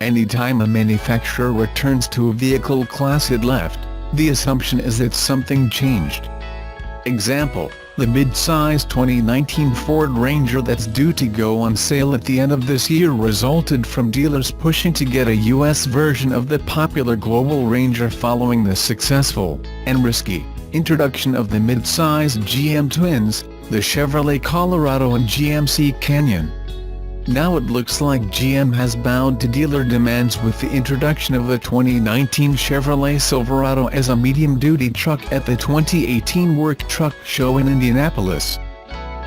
Anytime a manufacturer returns to a vehicle class it left, the assumption is that something changed. Example: the mid-size 2019 Ford Ranger that's due to go on sale at the end of this year resulted from dealers pushing to get a US version of the popular global Ranger following the successful, and risky, introduction of the mid-size GM twins, the Chevrolet Colorado and GMC Canyon. Now it looks like GM has bowed to dealer demands with the introduction of the 2019 Chevrolet Silverado as a medium-duty truck at the 2018 Work Truck Show in Indianapolis.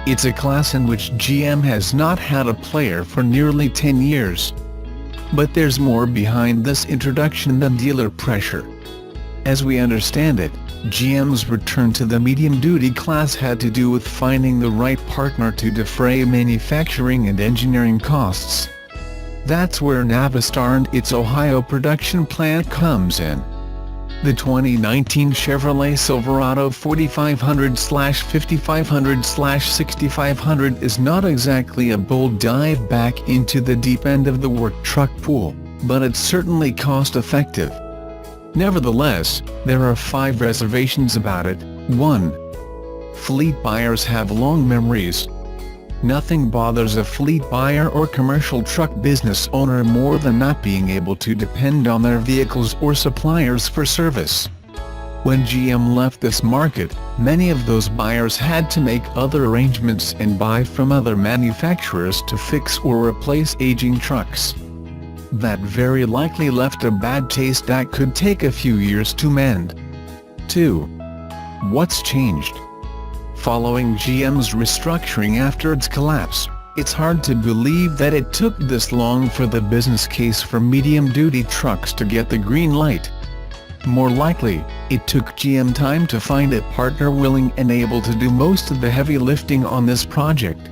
It's a class in which GM has not had a player for nearly 10 years. But there's more behind this introduction than dealer pressure. As we understand it, GM's return to the medium-duty class had to do with finding the right partner to defray manufacturing and engineering costs. That's where Navistar and its Ohio production plant comes in. The 2019 Chevrolet Silverado 4500/5500/6500 is not exactly a bold dive back into the deep end of the work truck pool, but it's certainly cost-effective. Nevertheless, there are 5 reservations about it. 1. Fleet buyers have long memories. Nothing bothers a fleet buyer or commercial truck business owner more than not being able to depend on their vehicles or suppliers for service. When GM left this market, many of those buyers had to make other arrangements and buy from other manufacturers to fix or replace aging trucks. That very likely left a bad taste that could take a few years to mend. 2. What's changed? Following GM's restructuring after its collapse, it's hard to believe that it took this long for the business case for medium-duty trucks to get the green light. More likely, it took GM time to find a partner willing and able to do most of the heavy lifting on this project.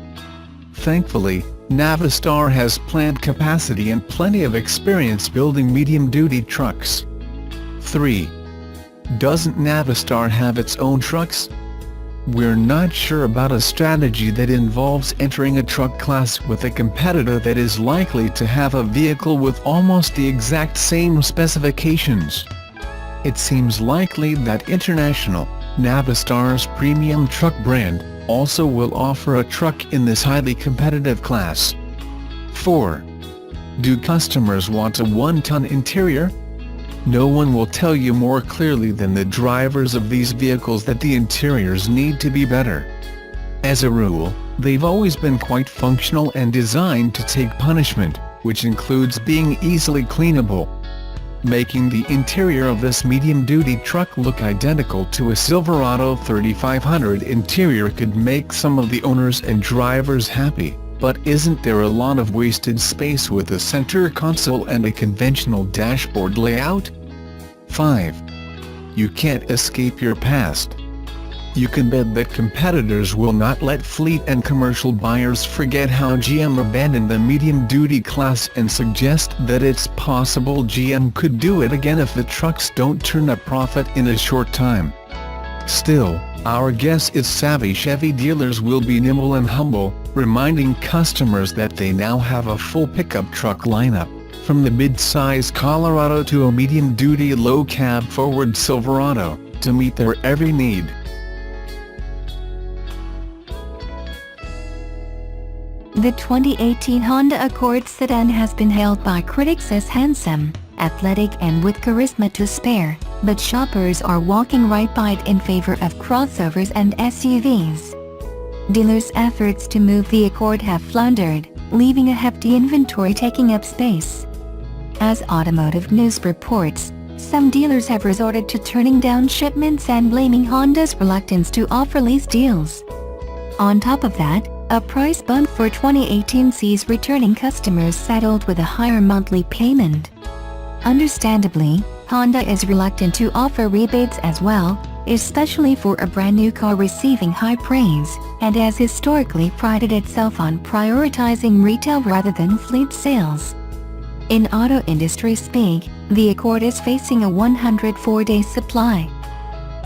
Thankfully, Navistar has plant capacity and plenty of experience building medium-duty trucks. 3. Doesn't Navistar have its own trucks? We're not sure about a strategy that involves entering a truck class with a competitor that is likely to have a vehicle with almost the exact same specifications. It seems likely that International, Navistar's premium truck brand, also will offer a truck in this highly competitive class. 4. Do customers want a 1-ton interior? No one will tell you more clearly than the drivers of these vehicles that the interiors need to be better. As a rule, they've always been quite functional and designed to take punishment, which includes being easily cleanable. Making the interior of this medium-duty truck look identical to a Silverado 3500 interior could make some of the owners and drivers happy, but isn't there a lot of wasted space with a center console and a conventional dashboard layout? 5. You can't escape your past. You can bet that competitors will not let fleet and commercial buyers forget how GM abandoned the medium-duty class and suggest that it's possible GM could do it again if the trucks don't turn a profit in a short time. Still, our guess is savvy Chevy dealers will be nimble and humble, reminding customers that they now have a full pickup truck lineup, from the mid-size Colorado to a medium-duty low-cab forward Silverado, to meet their every need. The 2018 Honda Accord sedan has been hailed by critics as handsome, athletic and with charisma to spare, but shoppers are walking right by it in favor of crossovers and SUVs. Dealers' efforts to move the Accord have floundered, leaving a hefty inventory taking up space. As Automotive News reports, some dealers have resorted to turning down shipments and blaming Honda's reluctance to offer lease deals. On top of that, a price bump for 2018 sees returning customers saddled with a higher monthly payment. Understandably, Honda is reluctant to offer rebates as well, especially for a brand new car receiving high praise, and has historically prided itself on prioritizing retail rather than fleet sales. In auto industry speak, the Accord is facing a 104-day supply.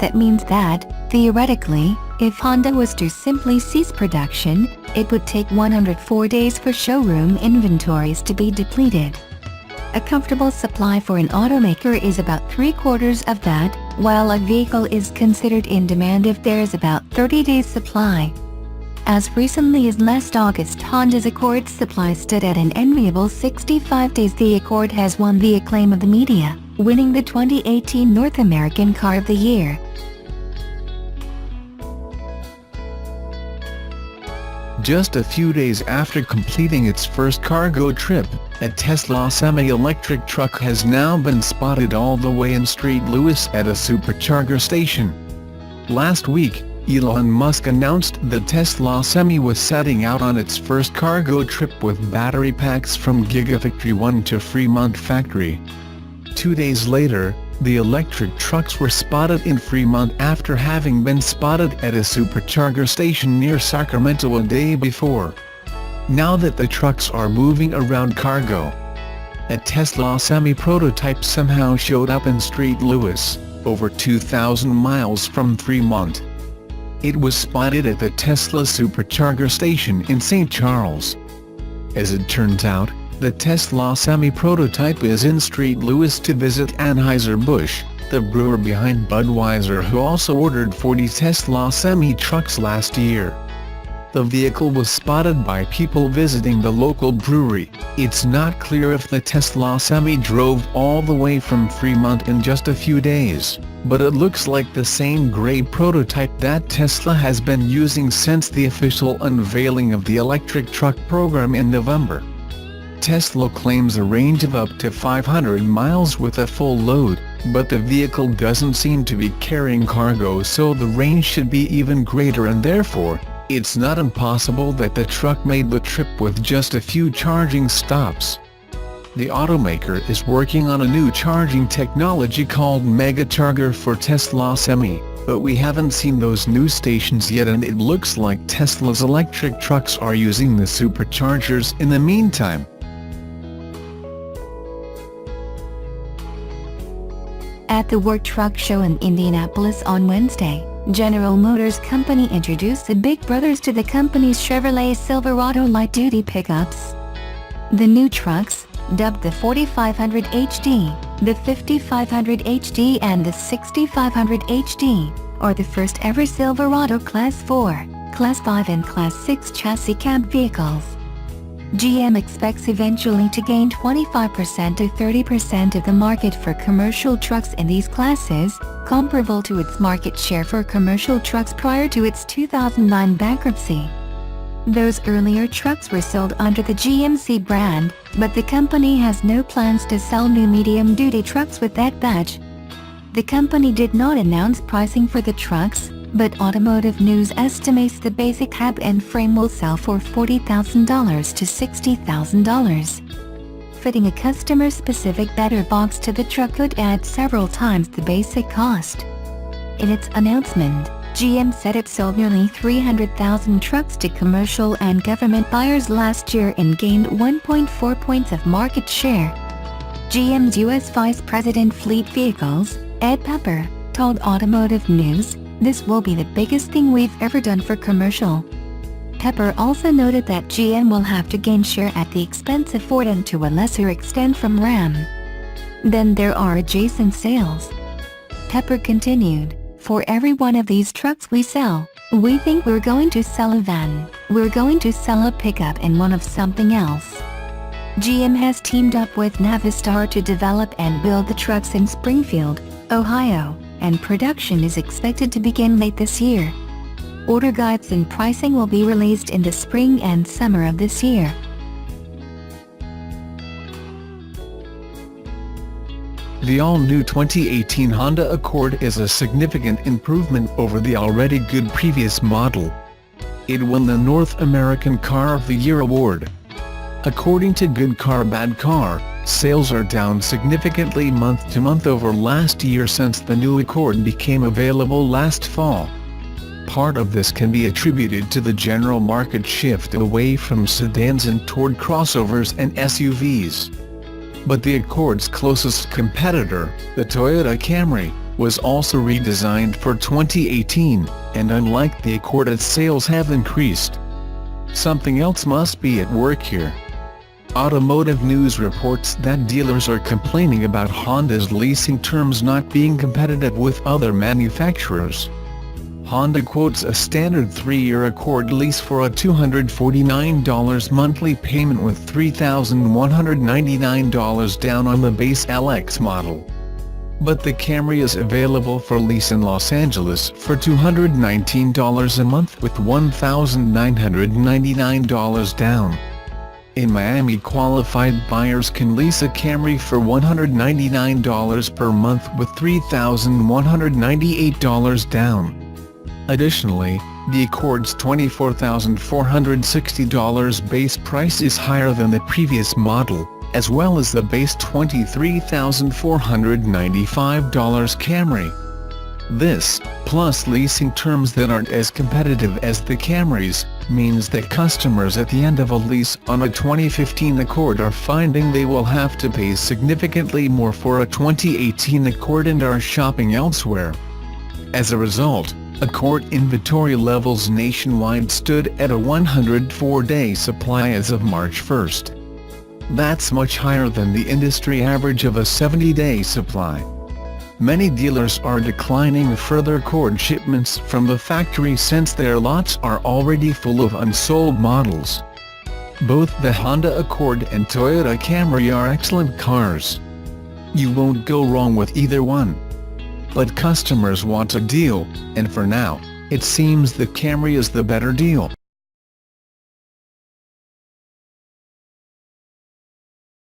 That means that, theoretically, if Honda was to simply cease production, it would take 104 days for showroom inventories to be depleted. A comfortable supply for an automaker is about 3/4 of that, while a vehicle is considered in demand if there is about 30 days supply. As recently as last August, Honda's Accord supply stood at an enviable 65 days. The Accord has won the acclaim of the media, winning the 2018 North American Car of the Year. Just a few days after completing its first cargo trip, a Tesla semi-electric truck has now been spotted all the way in St. Louis at a supercharger station. Last week, Elon Musk announced the Tesla Semi was setting out on its first cargo trip with battery packs from Gigafactory 1 to Fremont Factory. 2 days later, the electric trucks were spotted in Fremont after having been spotted at a supercharger station near Sacramento a day before. Now that the trucks are moving around cargo, a Tesla Semi prototype somehow showed up in St. Louis, over 2,000 miles from Fremont. It was spotted at the Tesla supercharger station in St. Charles. As it turns out, the Tesla Semi prototype is in St. Louis to visit Anheuser-Busch, the brewer behind Budweiser, who also ordered 40 Tesla Semi trucks last year. The vehicle was spotted by people visiting the local brewery. It's not clear if the Tesla Semi drove all the way from Fremont in just a few days, but it looks like the same gray prototype that Tesla has been using since the official unveiling of the electric truck program in November. Tesla claims a range of up to 500 miles with a full load, but the vehicle doesn't seem to be carrying cargo, so the range should be even greater, and therefore, it's not impossible that the truck made the trip with just a few charging stops. The automaker is working on a new charging technology called Megacharger for Tesla Semi, but we haven't seen those new stations yet, and it looks like Tesla's electric trucks are using the superchargers in the meantime. At the Work Truck Show in Indianapolis on Wednesday, General Motors Company introduced the big brothers to the company's Chevrolet Silverado light-duty pickups. The new trucks, dubbed the 4500 HD, the 5500 HD and the 6500 HD, are the first ever Silverado Class 4, Class 5 and Class 6 chassis cab vehicles. GM expects eventually to gain 25% to 30% of the market for commercial trucks in these classes, comparable to its market share for commercial trucks prior to its 2009 bankruptcy. Those earlier trucks were sold under the GMC brand, but the company has no plans to sell new medium-duty trucks with that badge. The company did not announce pricing for the trucks, but Automotive News estimates the basic cab and frame will sell for $40,000 to $60,000. Fitting a customer-specific better box to the truck could add several times the basic cost. In its announcement, GM said it sold nearly 300,000 trucks to commercial and government buyers last year and gained 1.4 points of market share. GM's U.S. Vice President Fleet Vehicles, Ed Pepper, told Automotive News, "This will be the biggest thing we've ever done for commercial." Pepper also noted that GM will have to gain share at the expense of Ford and to a lesser extent from Ram. Then there are adjacent sales. Pepper continued, "For every one of these trucks we sell, we think we're going to sell a van, we're going to sell a pickup and one of something else." GM has teamed up with Navistar to develop and build the trucks in Springfield, Ohio, and production is expected to begin late this year. Order guides and pricing will be released in the spring and summer of this year. The all-new 2018 Honda Accord is a significant improvement over the already good previous model. It won the North American Car of the Year award. According to Good Car Bad Car, sales are down significantly month to month over last year since the new Accord became available last fall. Part of this can be attributed to the general market shift away from sedans and toward crossovers and SUVs. But the Accord's closest competitor, the Toyota Camry, was also redesigned for 2018, and unlike the Accord, its sales have increased. Something else must be at work here. Automotive News reports that dealers are complaining about Honda's leasing terms not being competitive with other manufacturers. Honda quotes a standard 3-year Accord lease for a $249 monthly payment with $3,199 down on the base LX model. But the Camry is available for lease in Los Angeles for $219 a month with $1,999 down. In Miami, qualified buyers can lease a Camry for $199 per month with $3,198 down. Additionally, the Accord's $24,460 base price is higher than the previous model, as well as the base $23,495 Camry. This, plus leasing terms that aren't as competitive as the Camrys, means that customers at the end of a lease on a 2015 Accord are finding they will have to pay significantly more for a 2018 Accord and are shopping elsewhere. As a result, Accord inventory levels nationwide stood at a 104-day supply as of March 1. That's much higher than the industry average of a 70-day supply. Many dealers are declining further Accord shipments from the factory since their lots are already full of unsold models. Both the Honda Accord and Toyota Camry are excellent cars. You won't go wrong with either one. But customers want a deal, and for now, it seems the Camry is the better deal.